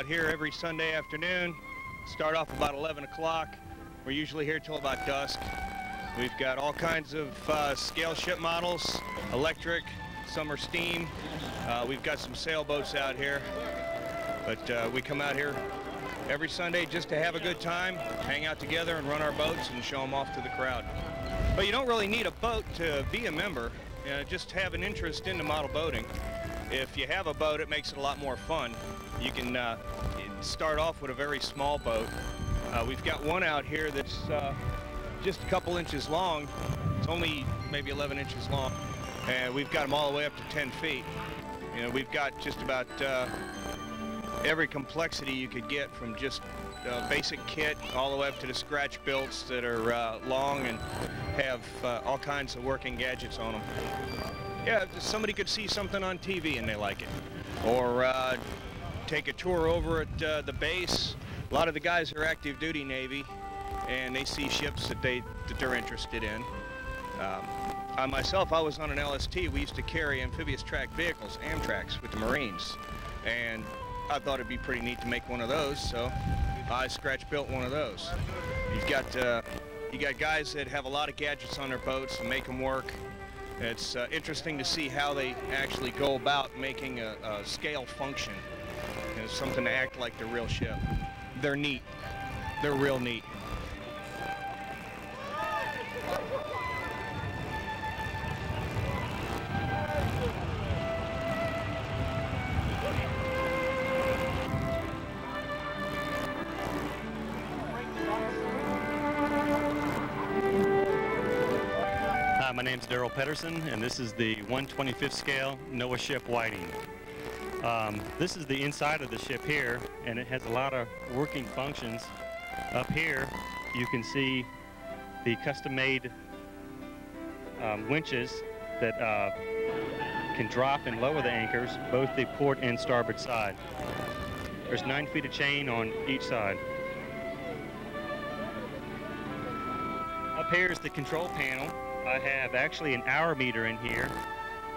out here every Sunday afternoon. Start off about 11 o'clock. We're usually here till about dusk. We've got all kinds of scale ship models, electric, some are steam. We've got some sailboats out here. But we come out here every Sunday just to have a good time, hang out together and run our boats and show them off to the crowd. But you don't really need a boat to be a member. Just have an interest in the model boating. If you have a boat, it makes it a lot more fun. You can start off with a very small boat. We've got one out here that's just a couple inches long. It's only maybe 11 inches long. And we've got them all the way up to 10 feet. You know, we've got just about every complexity you could get, from just basic kit all the way up to the scratch builts that are long and have all kinds of working gadgets on them. Yeah, somebody could see something on TV and they like it. Or take a tour over at the base. A lot of the guys are active duty Navy and they see ships that they're interested in. I myself, I was on an LST. We used to carry amphibious tracked vehicles, Amtraks, with the Marines. And I thought it'd be pretty neat to make one of those, so I scratch built one of those. You got guys that have a lot of gadgets on their boats and make them work. It's interesting to see how they actually go about making a scale function. You know, something to act like the real ship. They're neat. They're real neat. My name's Daryl Pedersen, and this is the 1/25th scale NOAA ship Whiting. This is the inside of the ship here, and it has a lot of working functions. Up here, you can see the custom-made winches that can drop and lower the anchors, both the port and starboard side. There's 9 feet of chain on each side. Up here is the control panel. I have actually an hour meter in here,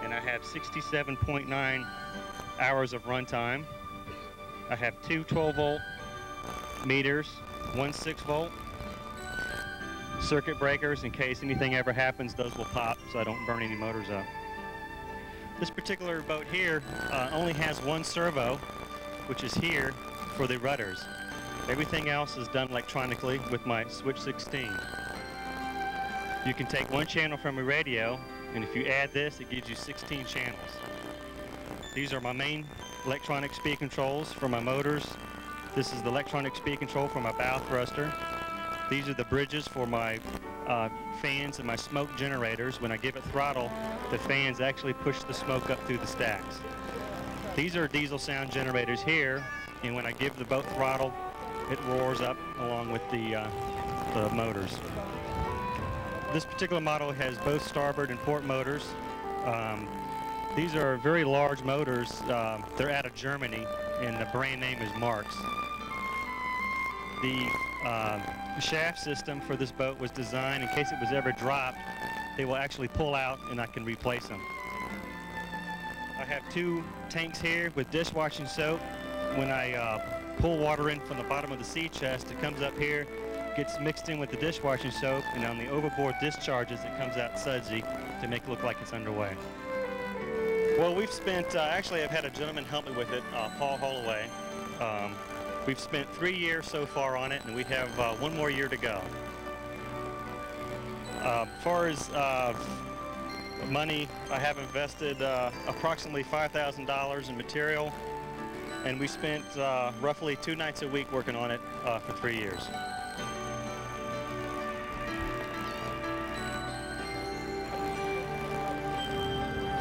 and I have 67.9 hours of runtime. I have two 12-volt meters, one 6-volt. Circuit breakers, in case anything ever happens, those will pop so I don't burn any motors up. This particular boat here only has one servo, which is here for the rudders. Everything else is done electronically with my Switch 16. You can take one channel from a radio, and if you add this, it gives you 16 channels. These are my main electronic speed controls for my motors. This is the electronic speed control for my bow thruster. These are the bridges for my fans and my smoke generators. When I give it throttle, the fans actually push the smoke up through the stacks. These are diesel sound generators here, and when I give the boat throttle, it roars up along with the motors. This particular model has both starboard and port motors. These are very large motors. They're out of Germany, and the brand name is Marx. The shaft system for this boat was designed in case it was ever dropped. They will actually pull out, and I can replace them. I have two tanks here with dishwashing soap. When I pull water in from the bottom of the sea chest, it comes up here, gets mixed in with the dishwashing soap, and on the overboard discharges, it comes out sudsy to make it look like it's underway. Well, we've spent, actually I've had a gentleman help me with it, Paul Holloway. We've spent 3 years so far on it, and we have 1 more year to go. As far as money, I have invested approximately $5,000 in material, and we spent roughly 2 nights a week working on it for 3 years.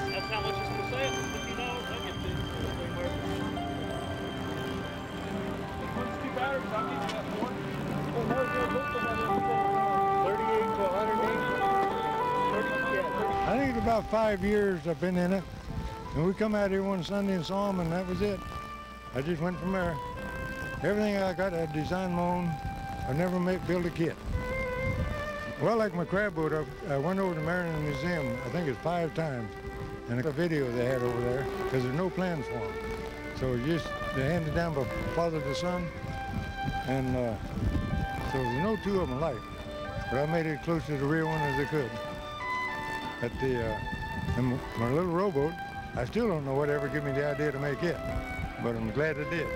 That's how much it's for sale. $50, I'll get this. What's 2 batteries? I'll get you that for. Well, more good look than that. 38 to 180. I think it's about 5 years I've been in it. And we come out here one Sunday and saw them, and that was it. I just went from there. Everything I got, I designed my own. I never built a kit. Well, like my crab boat, I went over to Maryland Museum, I think it's 5 times, and a video they had over there, because there's no plans for them. So it's just they're handed down by father to son, and so there's no two of them alike. But I made it close to the real one as I could. At the and my little rowboat, I still don't know whatever gave me the idea to make it, but I'm glad I did.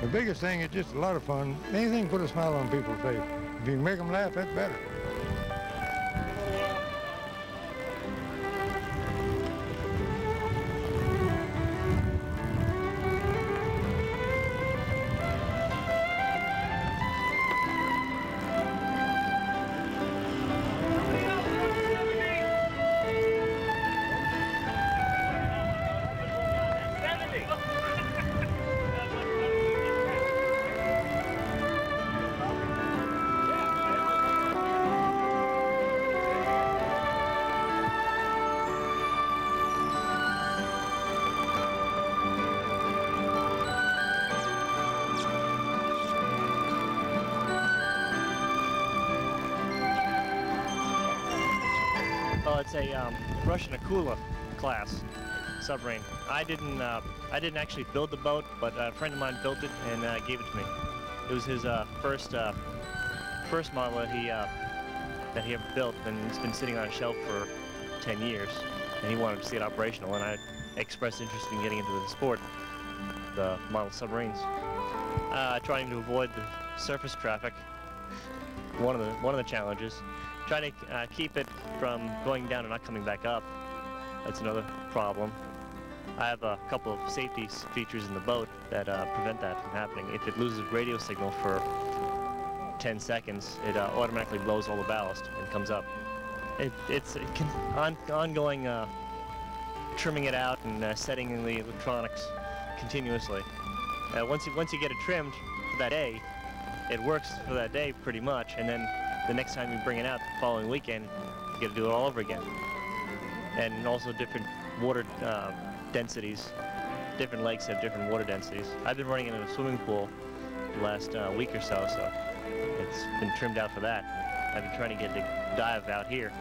The biggest thing is just a lot of fun. Anything put a smile on people's face. If you can make them laugh, that's better. Well, it's a Russian Akula class submarine. I didn't actually build the boat, but a friend of mine built it and gave it to me. It was his first model that he ever built, and it's been sitting on a shelf for 10 years. And he wanted to see it operational, and I expressed interest in getting into the sport, the model submarines. Trying to avoid the surface traffic. One of the challenges. Trying to keep it from going down and not coming back up. That's another problem. I have a couple of safety features in the boat that prevent that from happening. If it loses radio signal for 10 seconds, it automatically blows all the ballast and comes up. It's ongoing trimming it out and setting in the electronics continuously. Once you get it trimmed for that day, it works for that day pretty much, and then the next time you bring it out the following weekend, you got to do it all over again. And also different water densities. Different lakes have different water densities. I've been running it in a swimming pool the last week or so, so it's been trimmed out for that. I've been trying to get the dive out here.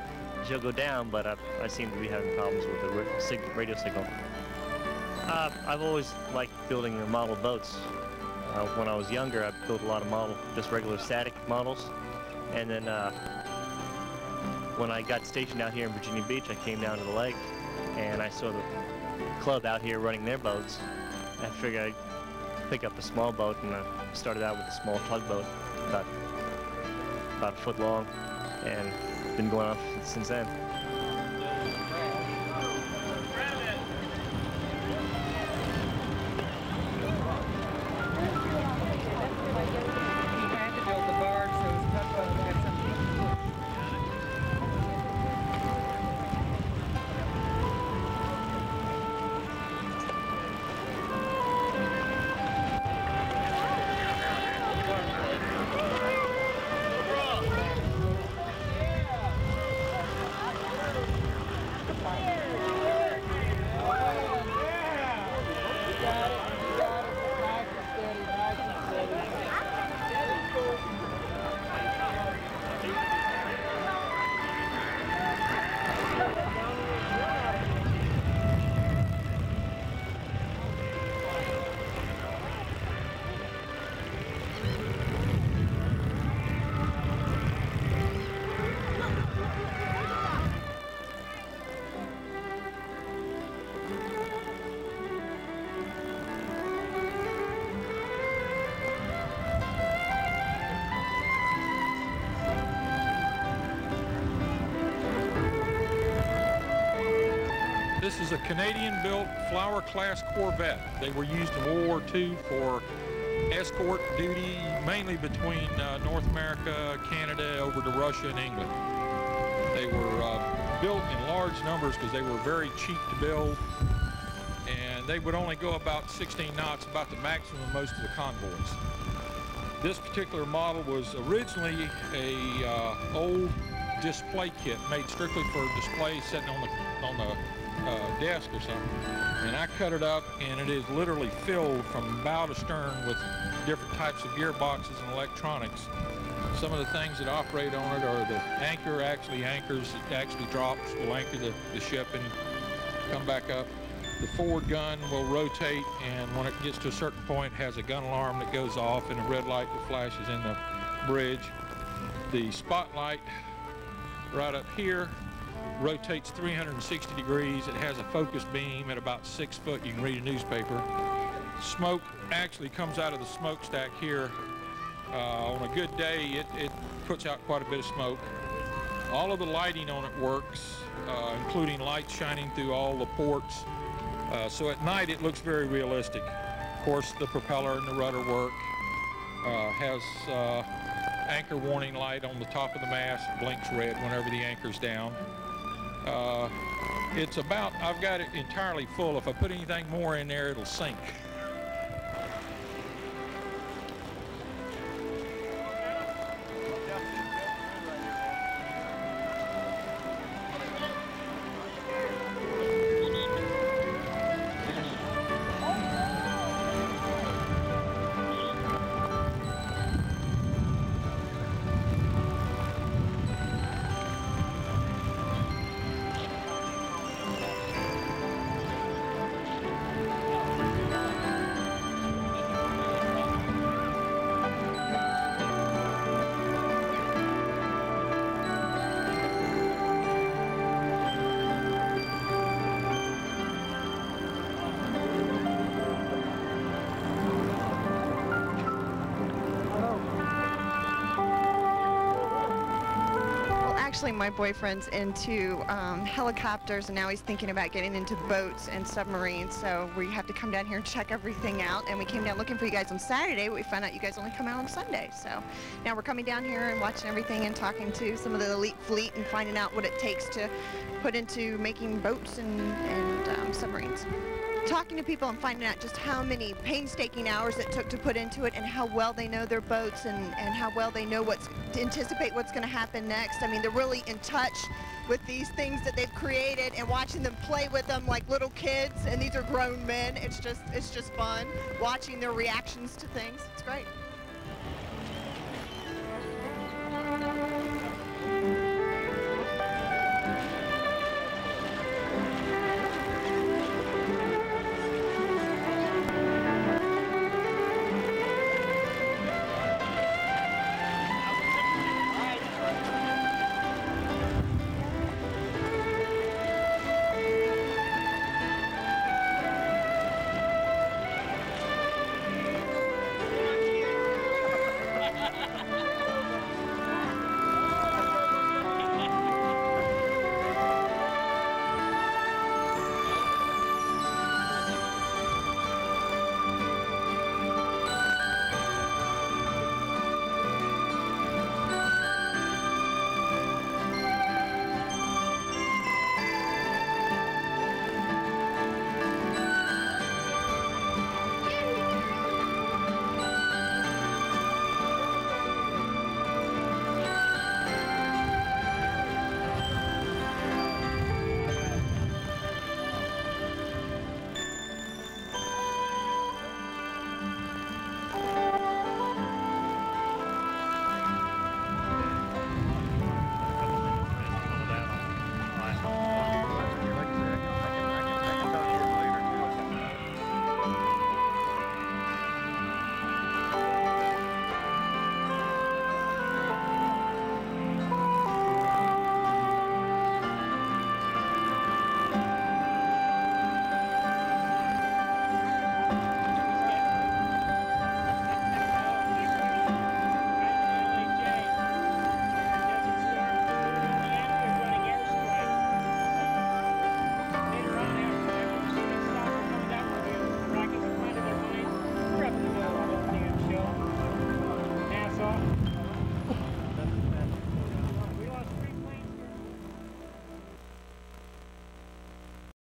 She'll go down, but I seem to be having problems with the radio signal. I've always liked building model boats. When I was younger, I built a lot of just regular static models. And then when I got stationed out here in Virginia Beach, I came down to the lake and I saw the club out here running their boats. I figured I'd pick up a small boat, and I started out with a small tugboat, about a foot long, and been going on since then. This is a Canadian-built Flower-class corvette. They were used in World War II for escort duty, mainly between North America, Canada, over to Russia and England. They were built in large numbers because they were very cheap to build, and they would only go about 16 knots, about the maximum of most of the convoys. This particular model was originally a old display kit made strictly for display, sitting on the desk or something, and I cut it up, and it is literally filled from bow to stern with different types of gearboxes and electronics. Some of the things that operate on it are the anchor actually anchors, it actually drops, will anchor the ship and come back up. The forward gun will rotate, and when it gets to a certain point, has a gun alarm that goes off and a red light that flashes in the bridge. The spotlight right up here rotates 360 degrees. It has a focus beam at about 6 foot. You can read a newspaper. Smoke actually comes out of the smokestack here. On a good day, it puts out quite a bit of smoke. All of the lighting on it works, including lights shining through all the ports. So at night, it looks very realistic. Of course, the propeller and the rudder work. Has anchor warning light on the top of the mast, blinks red whenever the anchor's down. It's about, I've got it entirely full. If I put anything more in there, it'll sink. Actually, my boyfriend's into helicopters, and now he's thinking about getting into boats and submarines, so we have to come down here and check everything out. And we came down looking for you guys on Saturday, but we found out you guys only come out on Sunday. So now we're coming down here and watching everything and talking to some of the elite fleet and finding out what it takes to put into making boats and submarines. Talking to people and finding out just how many painstaking hours it took to put into it, and how well they know their boats, and how well they know to anticipate what's going to happen next. I mean, they're really in touch with these things that they've created, and watching them play with them like little kids, and these are grown men. It's just fun watching their reactions to things. It's great.